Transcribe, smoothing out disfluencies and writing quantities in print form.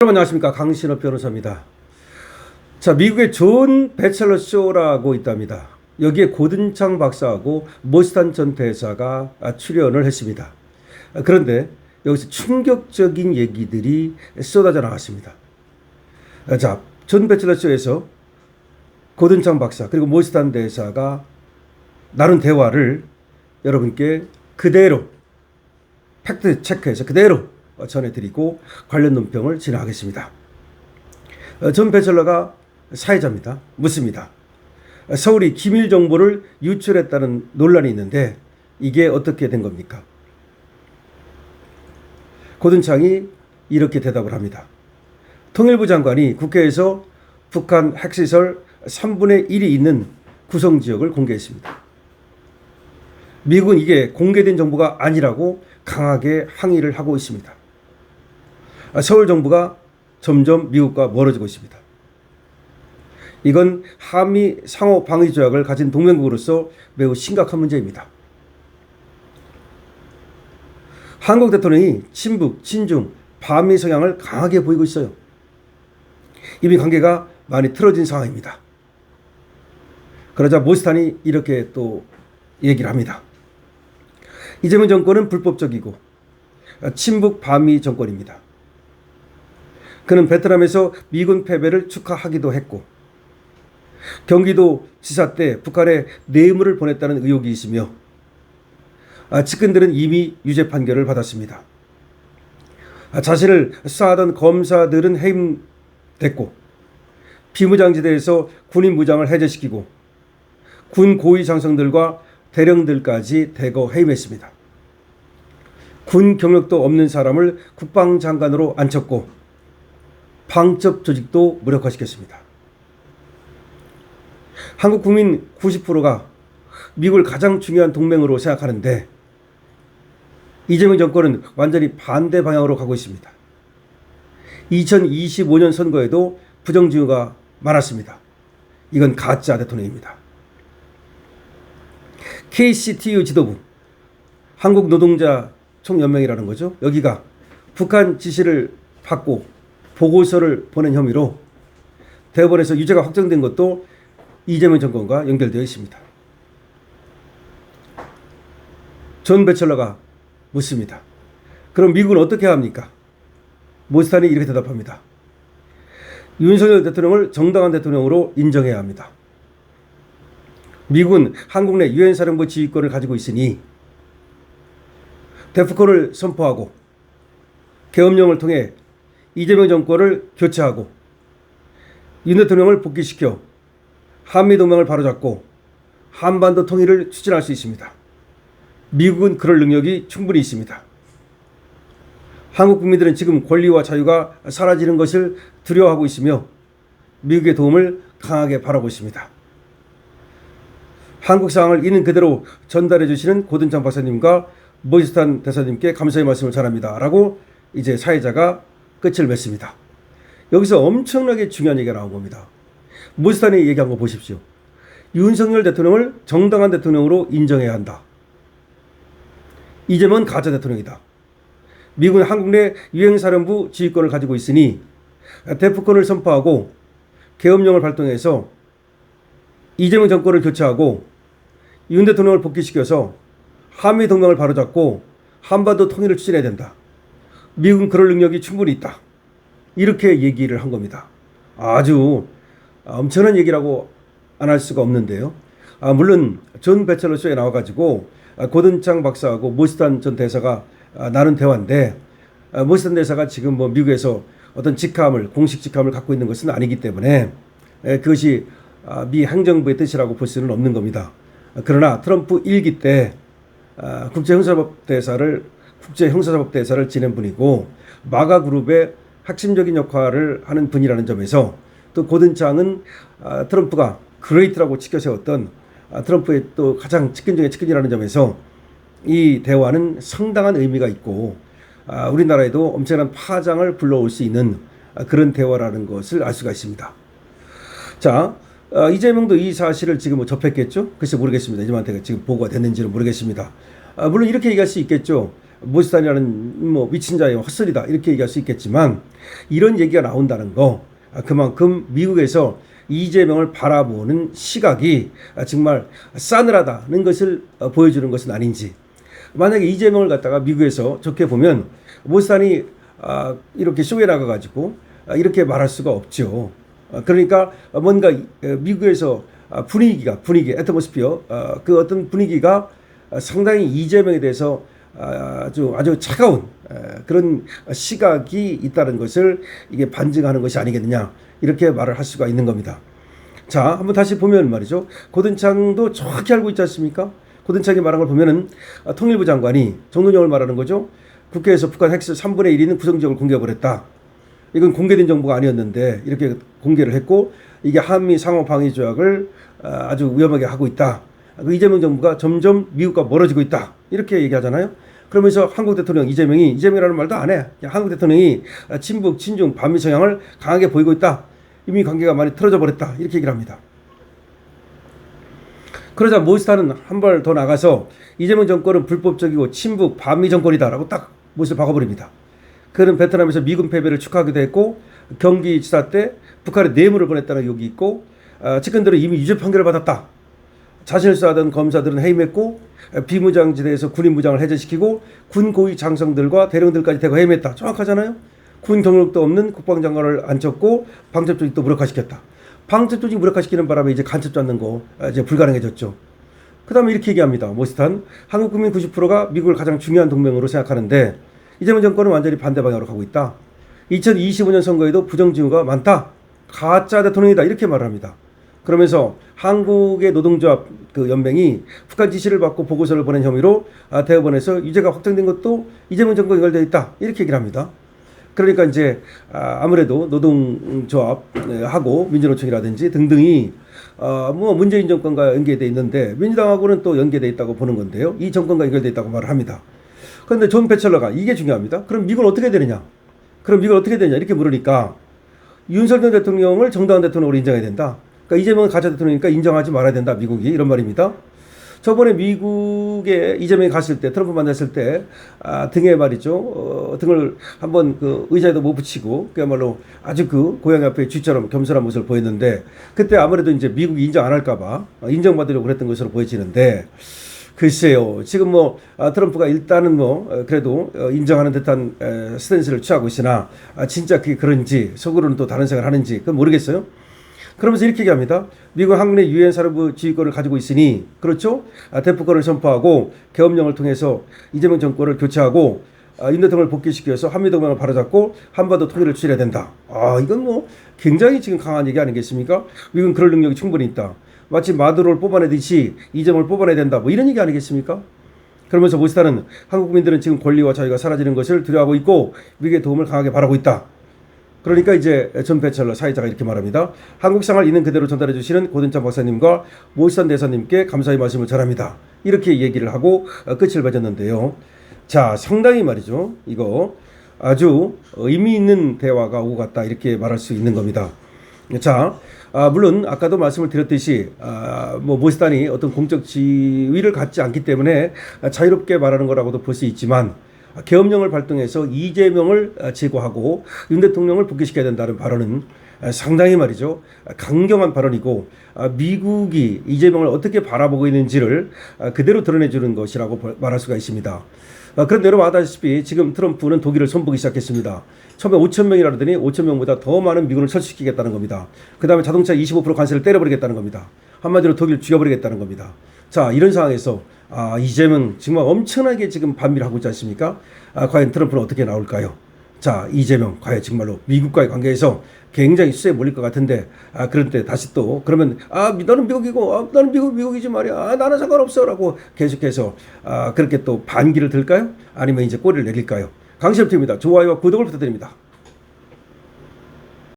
여러분 안녕하십니까, 강신업 변호사입니다. 자, 미국의 존 배첼러 쇼라고 있답니다. 여기에 고든창 박사하고 모스탄 전 대사가 출연을 했습니다. 그런데 여기서 충격적인 얘기들이 쏟아져 나왔습니다. 자, 존 배첼러 쇼에서 고든창 박사 그리고 모스탄 대사가 나눈 대화를 여러분께 그대로 팩트 체크해서 그대로 전해드리고 관련 논평을 진행하겠습니다. 존 배첼러가 사회자입니다. 묻습니다. 서울이 기밀 정보를 유출했다는 논란이 있는데 이게 어떻게 된 겁니까? 고든창이 이렇게 대답을 합니다. 통일부 장관이 국회에서 북한 핵시설 3분의 1이 있는 구성지역을 공개했습니다. 미국은 이게 공개된 정보가 아니라고 강하게 항의를 하고 있습니다. 서울 정부가 점점 미국과 멀어지고 있습니다. 이건 한미 상호 방위 조약을 가진 동맹국으로서 매우 심각한 문제입니다. 한국 대통령이 친북, 친중, 반미 성향을 강하게 보이고 있어요. 이미 관계가 많이 틀어진 상황입니다. 그러자 모스탄이 이렇게 또 얘기를 합니다. 이재명 정권은 불법적이고 친북 반미 정권입니다. 그는 베트남에서 미군 패배를 축하하기도 했고 경기도 지사 때 북한에 뇌물을 보냈다는 의혹이 있으며 측근들은 이미 유죄 판결을 받았습니다. 자신을 수사하던 검사들은 해임됐고 비무장지대에서 군인 무장을 해제시키고 군 고위 장성들과 대령들까지 대거 해임했습니다. 군 경력도 없는 사람을 국방장관으로 앉혔고 방첩 조직도 무력화시켰습니다. 한국 국민 90%가 미국을 가장 중요한 동맹으로 생각하는데 이재명 정권은 완전히 반대 방향으로 가고 있습니다. 2025년 선거에도 부정지우가 많았습니다. 이건 가짜 대통령입니다. KCTU 지도부, 한국노동자 총연맹이라는 거죠. 여기가 북한 지시를 받고 보고서를 보낸 혐의로 대법원에서 유죄가 확정된 것도 이재명 정권과 연결되어 있습니다. 존 배첼러가 묻습니다. 그럼 미국은 어떻게 합니까? 모스탄이 이렇게 대답합니다. 윤석열 대통령을 정당한 대통령으로 인정해야 합니다. 미국은 한국 내 유엔 사령부 지휘권을 가지고 있으니 데프콘을 선포하고 계엄령을 통해 이재명 정권을 교체하고 윤 대통령을 복귀시켜 한미동맹을 바로잡고 한반도 통일을 추진할 수 있습니다. 미국은 그럴 능력이 충분히 있습니다. 한국 국민들은 지금 권리와 자유가 사라지는 것을 두려워하고 있으며 미국의 도움을 강하게 바라고 있습니다. 한국 상황을 있는 그대로 전달해 주시는 고든창 박사님과 모스탄 대사님께 감사의 말씀을 전합니다. 라고 이제 사회자가 끝을 맺습니다. 여기서 엄청나게 중요한 얘기가 나온 겁니다. 모스탄이 얘기한 거 보십시오. 윤석열 대통령을 정당한 대통령으로 인정해야 한다. 이재명은 가짜 대통령이다. 미국은 한국 내 유엔사령부 지휘권을 가지고 있으니 데프콘을 선포하고 계엄령을 발동해서 이재명 정권을 교체하고 윤 대통령을 복귀시켜서 한미동맹을 바로잡고 한반도 통일을 추진해야 된다. 미국은 그럴 능력이 충분히 있다. 이렇게 얘기를 한 겁니다. 아주 엄청난 얘기라고 안 할 수가 없는데요. 물론 존 배첼러 쇼에 나와가지고 고든창 박사하고 모스탄 전 대사가 나눈 대화인데 모스탄 대사가 지금 뭐 미국에서 어떤 직함을 공식 직함을 갖고 있는 것은 아니기 때문에 그것이 미 행정부의 뜻이라고 볼 수는 없는 겁니다. 그러나 트럼프 1기 때 국제형사사법 대사를 지낸 분이고 마가 그룹의 핵심적인 역할을 하는 분이라는 점에서 또 고든창은 트럼프가 그레이트라고 치켜 세웠던 트럼프의 또 가장 측근 중에 측근이라는 점에서 이 대화는 상당한 의미가 있고 우리나라에도 엄청난 파장을 불러올 수 있는 그런 대화라는 것을 알 수가 있습니다. 자, 이재명도 이 사실을 지금 접했겠죠? 글쎄 모르겠습니다. 이재명한테 지금 보고가 됐는지는 모르겠습니다. 물론 이렇게 얘기할 수 있겠죠. 모스탄이라는 뭐 미친 자의 헛소리다 이렇게 얘기할 수 있겠지만 이런 얘기가 나온다는 거 그만큼 미국에서 이재명을 바라보는 시각이 정말 싸늘하다는 것을 보여주는 것은 아닌지. 만약에 이재명을 갖다가 미국에서 좋게 보면 모스탄이 이렇게 쇼에 나가가지고 이렇게 말할 수가 없죠. 그러니까 뭔가 미국에서 분위기, 애트모스피어 그 어떤 분위기가 상당히 이재명에 대해서 아주 차가운 그런 시각이 있다는 것을 이게 반증하는 것이 아니겠느냐 이렇게 말을 할 수가 있는 겁니다. 자, 한번 다시 보면 말이죠. 고든창도 정확히 알고 있지 않습니까? 고든창이 말한 걸 보면은 통일부 장관이 정동영을 말하는 거죠. 국회에서 북한 핵실 3분의 1 있는 구성지역을 공개해버렸다. 이건 공개된 정보가 아니었는데 이렇게 공개를 했고 이게 한미 상호 방위 조약을 아주 위험하게 하고 있다. 이재명 정부가 점점 미국과 멀어지고 있다. 이렇게 얘기하잖아요. 그러면서 한국 대통령 이재명이라는 말도 안 해. 한국 대통령이 친북, 친중, 반미 성향을 강하게 보이고 있다. 이미 관계가 많이 틀어져 버렸다. 이렇게 얘기를 합니다. 그러자 모스탄은 한 발 더 나가서 이재명 정권은 불법적이고 친북, 반미 정권이다라고 딱 못을 박아버립니다. 그는 베트남에서 미군 패배를 축하하기도 했고 경기지사 때 북한에 뇌물을 보냈다는 의혹이 있고 측근들은 이미 유죄 판결을 받았다. 자신을 수사하던 검사들은 해임했고 비무장지대에서 군인 무장을 해제시키고 군 고위 장성들과 대령들까지 대거 해임했다. 정확하잖아요. 군 경력도 없는 국방장관을 앉혔고 방첩 조직도 무력화시켰다. 방첩 조직 무력화시키는 바람에 이제 간첩 잡는 거 이제 불가능해졌죠. 그 다음에 이렇게 얘기합니다. 모스탄 한국 국민 90%가 미국을 가장 중요한 동맹으로 생각하는데 이재명 정권은 완전히 반대 방향으로 가고 있다. 2025년 선거에도 부정징후가 많다. 가짜 대통령이다. 이렇게 말을 합니다. 그러면서 한국의 노동조합 그 연맹이 북한 지시를 받고 보고서를 보낸 혐의로 대법원에서 유죄가 확정된 것도 이재명 정권 연결되어 있다. 이렇게 얘기를 합니다. 그러니까 이제 아무래도 노동조합하고 민주노총이라든지 등등이 뭐 문재인 정권과 연계되어 있는데 민주당하고는 또 연계되어 있다고 보는 건데요. 이 정권과 연결되어 있다고 말을 합니다. 그런데 존 배철러가 이게 중요합니다. 그럼 미국은 어떻게 되느냐? 이렇게 물으니까 윤석열 대통령을 정당한 대통령으로 인정해야 된다. 그러니까 이재명은 가짜 대통령이니까 인정하지 말아야 된다. 미국이 이런 말입니다. 저번에 미국에 이재명이 갔을 때 트럼프 만났을 때 등에 말이죠. 등을 한번 그 의자에도 못 붙이고 그야말로 아주 그 고양이 앞에 쥐처럼 겸손한 모습을 보였는데 그때 아무래도 이제 미국이 인정 안 할까봐 인정받으려고 그랬던 것으로 보여지는데 글쎄요. 지금 뭐 트럼프가 일단은 뭐 그래도 인정하는 듯한 스탠스를 취하고 있으나 진짜 그게 그런지 속으로는 또 다른 생각을 하는지 그건 모르겠어요. 그러면서 이렇게 얘기합니다. 미국 한국의 유엔 사령부 지휘권을 가지고 있으니 그렇죠. 대표권을 선포하고 계엄령을 통해서 이재명 정권을 교체하고 윤 대통령을 복귀시켜서 한미동맹을 바로잡고 한반도 통일을 추진해야 된다. 이건 뭐 굉장히 지금 강한 얘기 아니겠습니까? 미국은 그럴 능력이 충분히 있다. 마치 마두로를 뽑아내듯이 이재명을 뽑아내야 된다. 뭐 이런 얘기 아니겠습니까? 그러면서 모스탄은 한국 국민들은 지금 권리와 자유가 사라지는 것을 두려워하고 있고 미국의 도움을 강하게 바라고 있다. 그러니까 이제 존 배철러 사회자가 이렇게 말합니다. 한국 상을 있는 그대로 전달해 주시는 고든창 박사님과 모스탄 대사님께 감사의 말씀을 전합니다. 이렇게 얘기를 하고 끝을 맺었는데요. 자, 상당히 말이죠. 이거 아주 의미 있는 대화가 오고 갔다 이렇게 말할 수 있는 겁니다. 자, 물론 아까도 말씀을 드렸듯이 뭐 모스탄이 어떤 공적 지위를 갖지 않기 때문에 자유롭게 말하는 거라고도 볼 수 있지만 계엄령을 발동해서 이재명을 제거하고 윤 대통령을 복귀시켜야 된다는 발언은 상당히 말이죠. 강경한 발언이고 미국이 이재명을 어떻게 바라보고 있는지를 그대로 드러내주는 것이라고 말할 수가 있습니다. 그런데 여러분 아다시피 지금 트럼프는 독일을 손보기 시작했습니다. 처음에 5천 명이라 그러더니 5천 명보다 더 많은 미군을 철수시키겠다는 겁니다. 그 다음에 자동차 25% 관세를 때려버리겠다는 겁니다. 한마디로 독일을 죽여버리겠다는 겁니다. 자, 이런 상황에서 이재명 정말 엄청나게 지금 반미를 하고 있지 않습니까? 과연 트럼프는 어떻게 나올까요? 자, 이재명 과연 정말로 미국과의 관계에서 굉장히 수세에 몰릴 것 같은데 그럴 때 다시 또 그러면 너는 미국이고 나는 미국이지 말이야. 나는 상관없어라고 계속해서 그렇게 또 반기를 들까요? 아니면 이제 꼬리를 내릴까요? 강시엽TV입니다. 좋아요와 구독을 부탁드립니다.